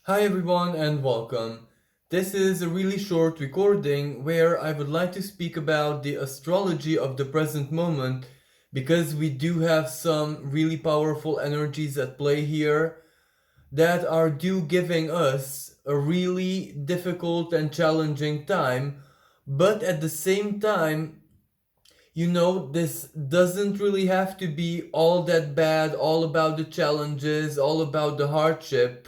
Hi everyone and welcome. This is a really short recording where I would like to speak about the astrology of the present moment because we do have some really powerful energies at play here that are due giving us a really difficult and challenging time, but at the same time, this doesn't really have to be all that bad, all about the challenges, all about the hardship.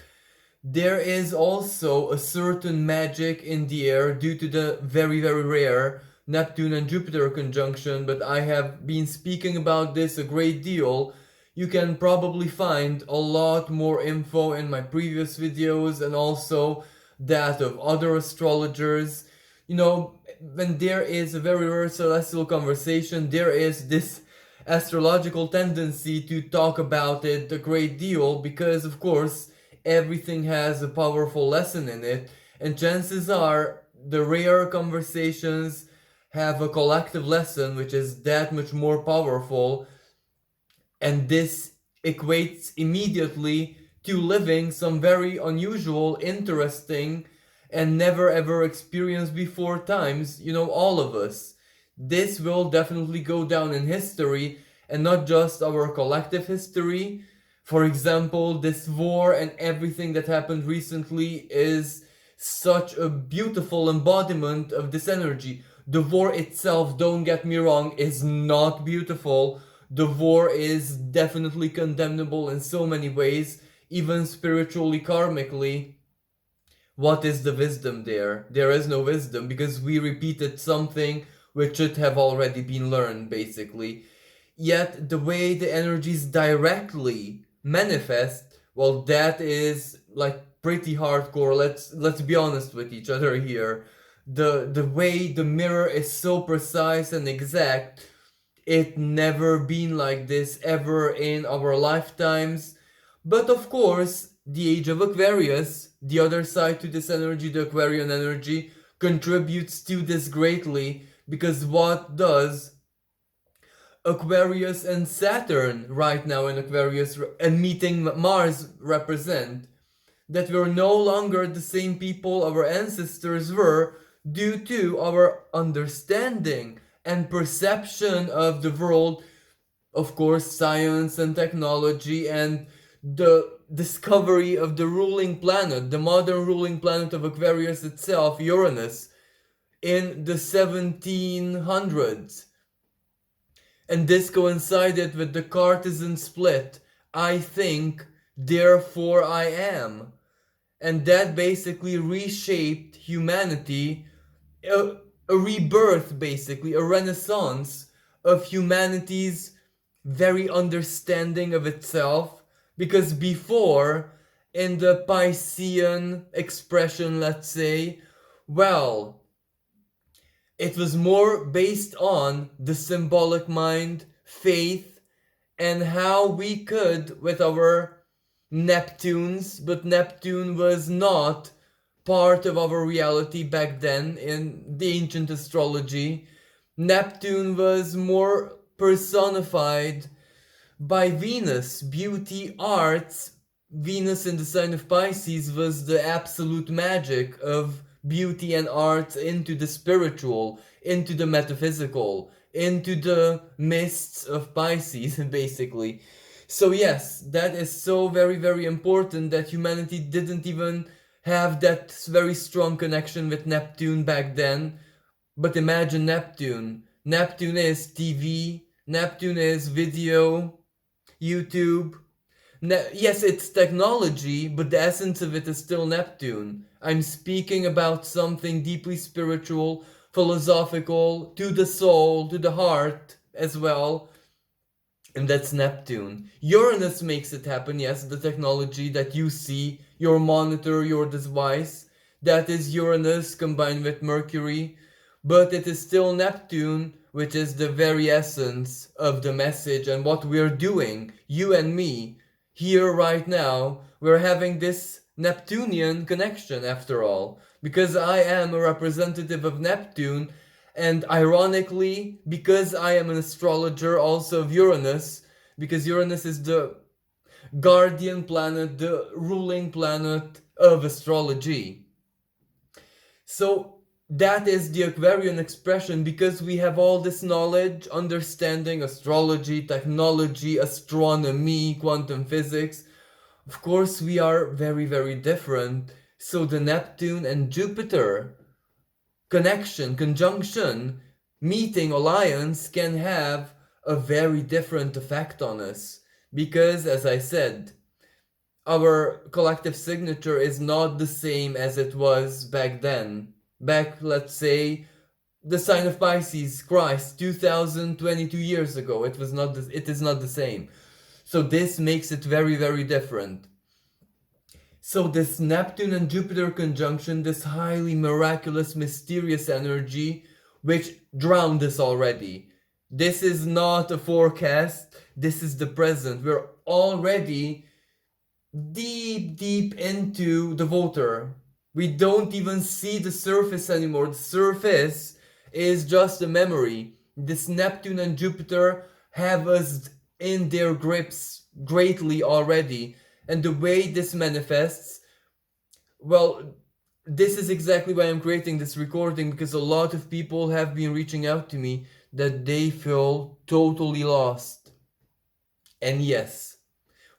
There is also a certain magic in the air due to the very, very rare Neptune and Jupiter conjunction, but I have been speaking about this a great deal. You can probably find a lot more info in my previous videos and also that of other astrologers. When there is a very rare celestial conversation, there is this astrological tendency to talk about it a great deal because, of course, everything has a powerful lesson in it, and chances are the rare conversations have a collective lesson which is that much more powerful, and this equates immediately to living some very unusual, interesting, and never ever experienced before times, all of us. This will definitely go down in history, and not just our collective history. For example, this war and everything that happened recently is such a beautiful embodiment of this energy. The war itself, don't get me wrong, is not beautiful. The war is definitely condemnable in so many ways, even spiritually, karmically. What is the wisdom there? There is no wisdom because we repeated something which should have already been learned, basically. Yet the way the energies directly manifest, well, that is like pretty hardcore. Let's be honest with each other here. The way the mirror is so precise and exact, it never been like this ever in our lifetimes. But of course, the age of Aquarius, the other side to this energy, the Aquarian energy, contributes to this greatly because what does Aquarius and Saturn right now in Aquarius and meeting Mars represent? That we're no longer the same people our ancestors were due to our understanding and perception of the world, of course, science and technology, and the discovery of the ruling planet, the modern ruling planet of Aquarius itself, Uranus, in the 1700s. And this coincided with the Cartesian split. I think, therefore I am. And that basically reshaped humanity, a, a rebirth, basically, a renaissance of humanity's very understanding of itself. Because before, in the Piscean expression, let's say, well, it was more based on the symbolic mind, faith, and how we could with our Neptunes, but Neptune was not part of our reality back then in the ancient astrology. Neptune was more personified by Venus, beauty, arts. Venus in the sign of Pisces was the absolute magic of beauty and art into the spiritual, into the metaphysical, into the mists of Pisces, basically. So, yes, that is so very, very important that humanity didn't even have that very strong connection with Neptune back then. But imagine Neptune. Neptune is TV, Neptune is video, YouTube. Yes, it's technology, but the essence of it is still Neptune. I'm speaking about something deeply spiritual, philosophical, to the soul, to the heart as well, and that's Neptune. Uranus makes it happen, yes, the technology that you see, your monitor, your device, that is Uranus combined with Mercury, but it is still Neptune, which is the very essence of the message and what we're doing, you and me, here right now. We're having this Neptunian connection after all, because I am a representative of Neptune, and ironically, because I am an astrologer also of Uranus, because Uranus is the guardian planet, the ruling planet of astrology. So that is the Aquarian expression, because we have all this knowledge, understanding, astrology, technology, astronomy, quantum physics. Of course, we are very, very different. So the Neptune and Jupiter connection, conjunction, meeting, alliance can have a very different effect on us. Because, as I said, our collective signature is not the same as it was back then. Back, let's say, the sign of Pisces, Christ, 2022 years ago. It is not the same. So this makes it very, very different. So this Neptune and Jupiter conjunction, this highly miraculous, mysterious energy, which drowned us already. This is not a forecast, this is the present. We're already deep, deep into the water. We don't even see the surface anymore. The surface is just a memory. This Neptune and Jupiter have us in their grips greatly already. And the way this manifests, well, this is exactly why I'm creating this recording, because a lot of people have been reaching out to me that they feel totally lost. And yes,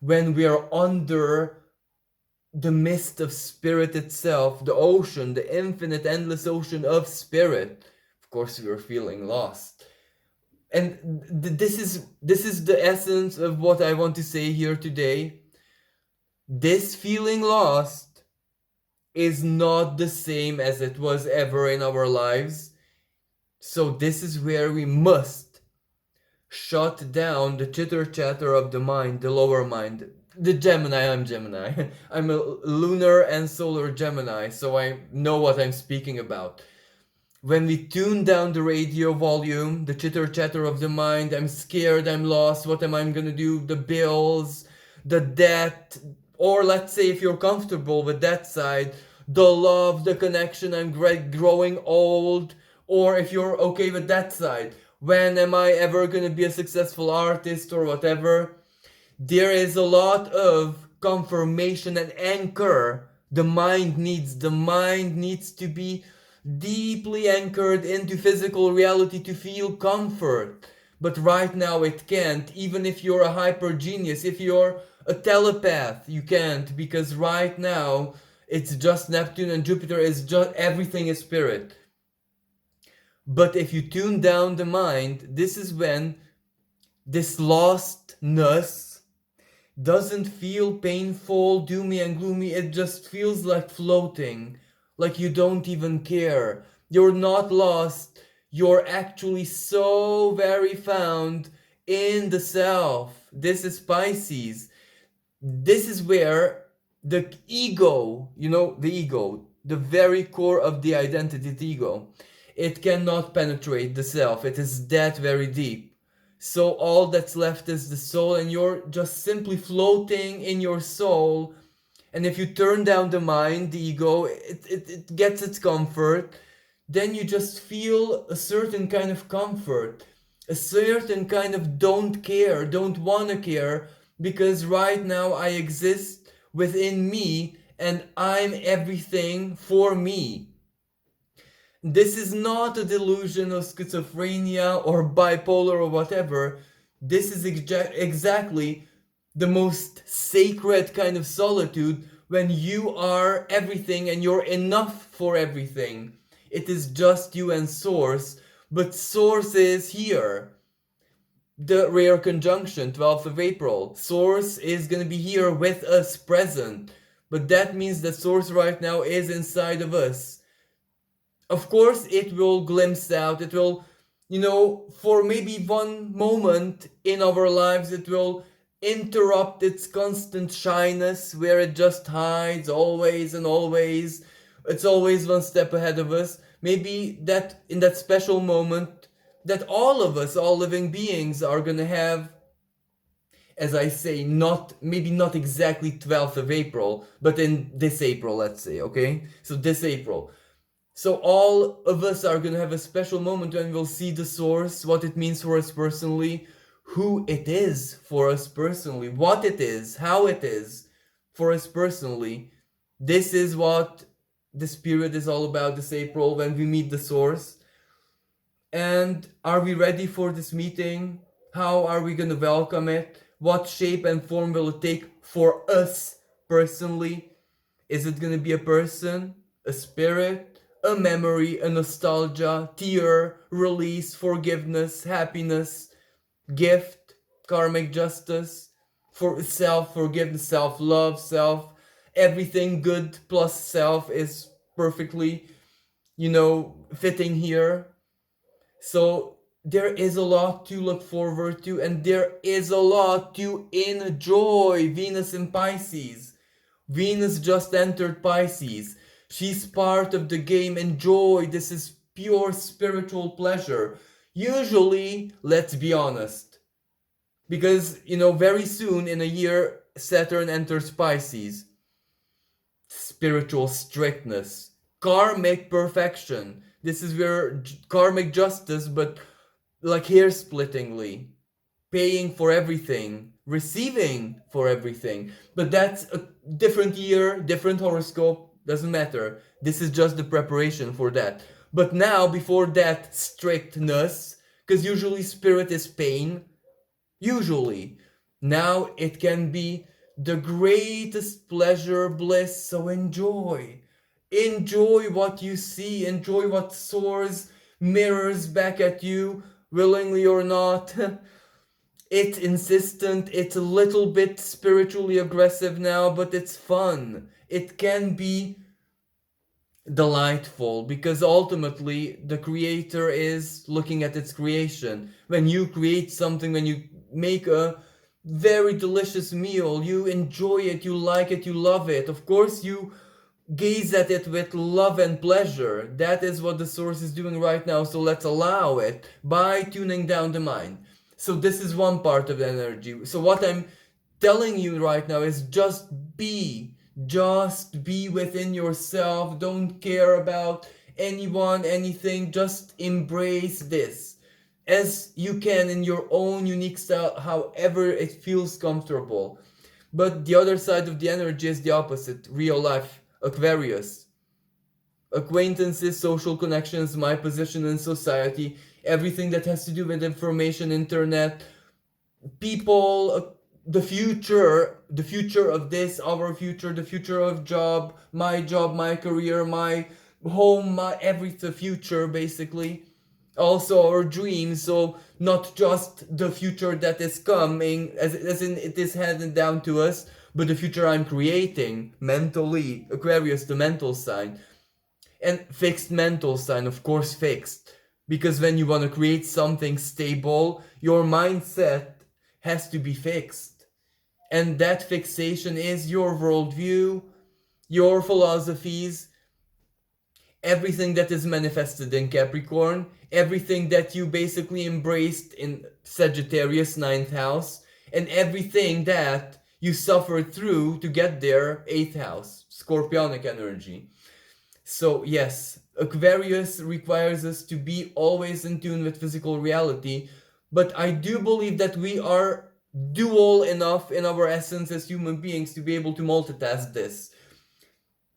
when we are under the mist of spirit itself, the ocean, the infinite, endless ocean of spirit, of course we are feeling lost. And this is the essence of what I want to say here today. This feeling lost is not the same as it was ever in our lives. So this is where we must shut down the chitter chatter of the mind, the lower mind. The Gemini, I'm Gemini. I'm a lunar and solar Gemini, so I know what I'm speaking about. When we tune down the radio volume, the chitter chatter of the mind, I'm scared, I'm lost, what am I gonna do? The bills, the debt, or let's say if you're comfortable with that side, the love, the connection, I'm growing old, or if you're okay with that side, when am I ever gonna be a successful artist or whatever? There is a lot of confirmation and anchor the mind needs. The mind needs to be deeply anchored into physical reality to feel comfort. But right now it can't. Even if you're a hyper genius, if you're a telepath, you can't, because right now it's just Neptune and Jupiter, is just everything is spirit. But if you tune down the mind, this is when this lostness doesn't feel painful, doomy and gloomy. It just feels like floating, like you don't even care. You're not lost. You're actually so very found in the self. This is Pisces. This is where the ego, the ego, the very core of the identity, the ego, it cannot penetrate the self. It is that very deep. So all that's left is the soul, and you're just simply floating in your soul. And if you turn down the mind, the ego, it gets its comfort. Then you just feel a certain kind of comfort, a certain kind of don't care, don't wanna care, because right now I exist within me and I'm everything for me. This is not a delusion of schizophrenia or bipolar or whatever. This is exactly the most sacred kind of solitude, when you are everything and you're enough for everything. It is just you and Source, but Source is here. The rare conjunction, 12th of April. Source is gonna be here with us present, but that means that Source right now is inside of us. Of course it will glimpse out, it will, for maybe one moment in our lives, it will interrupt its constant shyness, where it just hides always and always. It's always one step ahead of us. Maybe that in that special moment that all of us, all living beings, are gonna have, as I say, maybe not exactly 12th of April, but in this April, let's say, okay? So this April. So all of us are gonna have a special moment when we'll see the Source, what it means for us personally, who it is for us personally, what it is, how it is for us personally. This is what this period is all about this April when we meet the source. And are we ready for this meeting? How are we going to welcome it? What shape and form will it take for us personally? Is it going to be a person, a spirit, a memory, a nostalgia, tear, release, forgiveness, happiness, gift, karmic justice, for self forgiveness, self love, self everything good plus self is perfectly, fitting here. So there is a lot to look forward to, and there is a lot to enjoy. Venus in Pisces. Venus just entered Pisces. She's part of the game. Enjoy. This is pure spiritual pleasure. Usually, let's be honest, because very soon in a year, Saturn enters Pisces. Spiritual strictness, karmic perfection. This is where karmic justice, but like hair splittingly, paying for everything, receiving for everything. But that's a different year, different horoscope, doesn't matter. This is just the preparation for that. But now, before that strictness, because usually spirit is pain, usually. Now it can be the greatest pleasure, bliss, so enjoy. Enjoy what you see, enjoy what soars, mirrors back at you, willingly or not. It's insistent, it's a little bit spiritually aggressive now, but it's fun. It can be delightful because ultimately the creator is looking at its creation. When you create something, when you make a very delicious meal, you enjoy it, you like it, you love it. Of course, you gaze at it with love and pleasure. That is what the source is doing right now, so let's allow it by tuning down the mind. So this is one part of the energy. So what I'm telling you right now is just be within yourself. Don't care about anyone, anything. Just embrace this as you can in your own unique style, however it feels comfortable. But the other side of the energy is the opposite, real life, Aquarius. Acquaintances, social connections, my position in society, everything that has to do with information, internet, people, the future of this, our future, the future of job, my career, my home, my everything, the future basically. Also our dreams, so not just the future that is coming, as in it is handed down to us, but the future I'm creating mentally. Aquarius, the mental sign. And fixed mental sign, of course, fixed. Because when you want to create something stable, your mindset has to be fixed. And that fixation is your worldview, your philosophies, everything that is manifested in Capricorn, everything that you basically embraced in Sagittarius, ninth house, and everything that you suffered through to get there, eighth house, Scorpionic energy. So, yes, Aquarius requires us to be always in tune with physical reality, but I do believe that we are dual enough in our essence as human beings to be able to multitask this.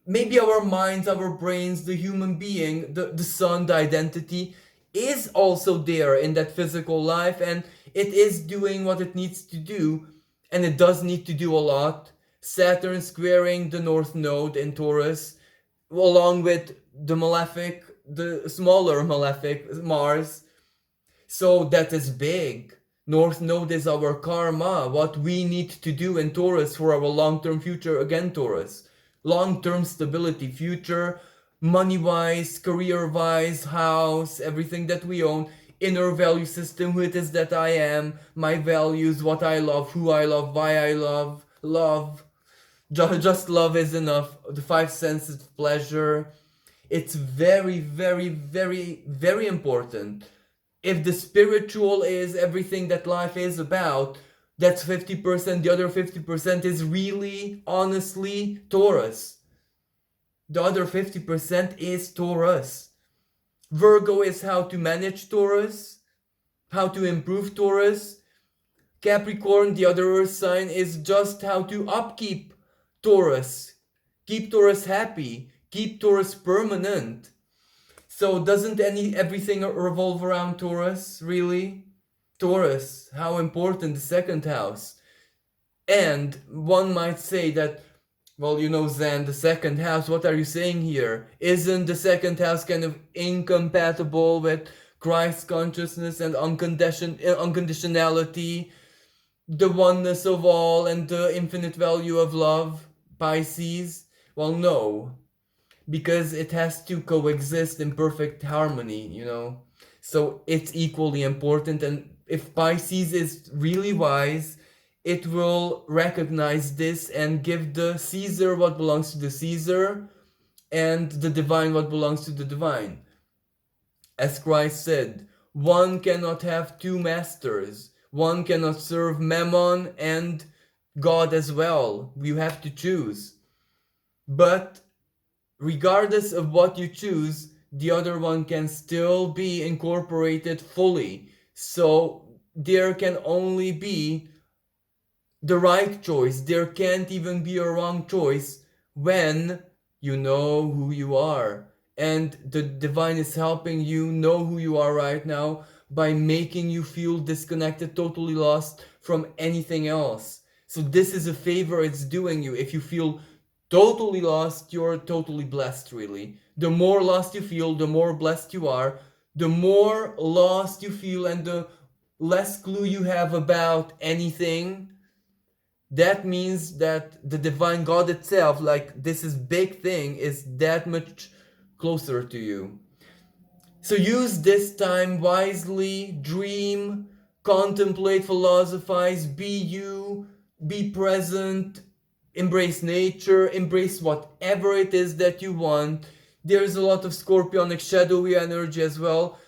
Maybe our minds, our brains, the human being, the sun, the identity is also there in that physical life, and it is doing what it needs to do, and it does need to do a lot. Saturn squaring the North Node in Taurus, along with the malefic, the smaller malefic, Mars. So that is big. North Node is our karma, what we need to do in Taurus for our long-term future. Again, Taurus. Long-term stability, future, money-wise, career-wise, house, everything that we own, inner value system, who it is that I am, my values, what I love, who I love, why I love. Just love is enough. The five senses of pleasure. It's very, very, very, very important. If the spiritual is everything that life is about, that's 50%. The other 50% is really, honestly, Taurus. The other 50% is Taurus. Virgo is how to manage Taurus, how to improve Taurus. Capricorn, the other earth sign, is just how to upkeep Taurus. Keep Taurus happy. Keep Taurus permanent. So doesn't everything revolve around Taurus, really? Taurus, how important the second house. And one might say that, well, Zen, the second house, what are you saying here? Isn't the second house kind of incompatible with Christ consciousness and unconditionality, the oneness of all, and the infinite value of love, Pisces? Well, no, because it has to coexist in perfect harmony. So it's equally important, and if Pisces is really wise, it will recognize this and give the Caesar what belongs to the Caesar and the divine what belongs to the divine. As Christ said, one cannot have two masters. One cannot serve Mammon and God as well. You have to choose. But regardless of what you choose, the other one can still be incorporated fully. So there can only be the right choice. There can't even be a wrong choice when you know who you are. And the divine is helping you know who you are right now by making you feel disconnected, totally lost from anything else. So this is a favor it's doing you. If you feel totally lost, you're totally blessed, really. The more lost you feel, the more blessed you are. The more lost you feel and the less clue you have about anything, that means that the divine God itself, like this is big thing, is that much closer to you. So use this time wisely, dream, contemplate, philosophize, be you, be present, embrace nature, embrace whatever it is that you want. There's a lot of scorpionic shadowy energy as well,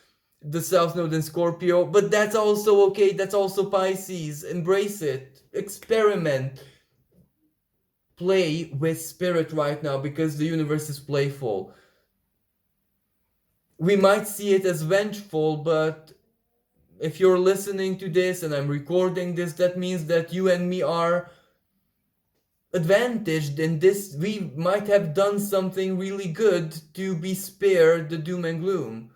the South Node in Scorpio, but that's also okay, that's also Pisces. Embrace it, experiment, play with spirit right now because the universe is playful. We might see it as vengeful, but if you're listening to this and I'm recording this, that means that you and me are advantaged in this. We might have done something really good to be spared the doom and gloom,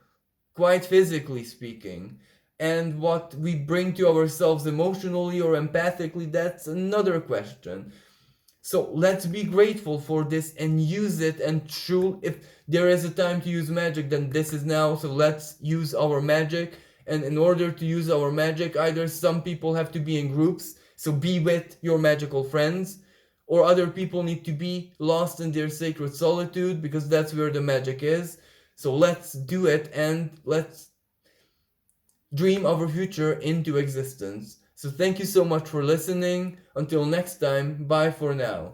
quite physically speaking. And what we bring to ourselves emotionally or empathically, that's another question. So let's be grateful for this and use it. And true, if there is a time to use magic, then this is now. So let's use our magic. And in order to use our magic, either some people have to be in groups, so be with your magical friends, or other people need to be lost in their sacred solitude because that's where the magic is. So let's do it and let's dream our future into existence. So thank you so much for listening. Until next time, bye for now.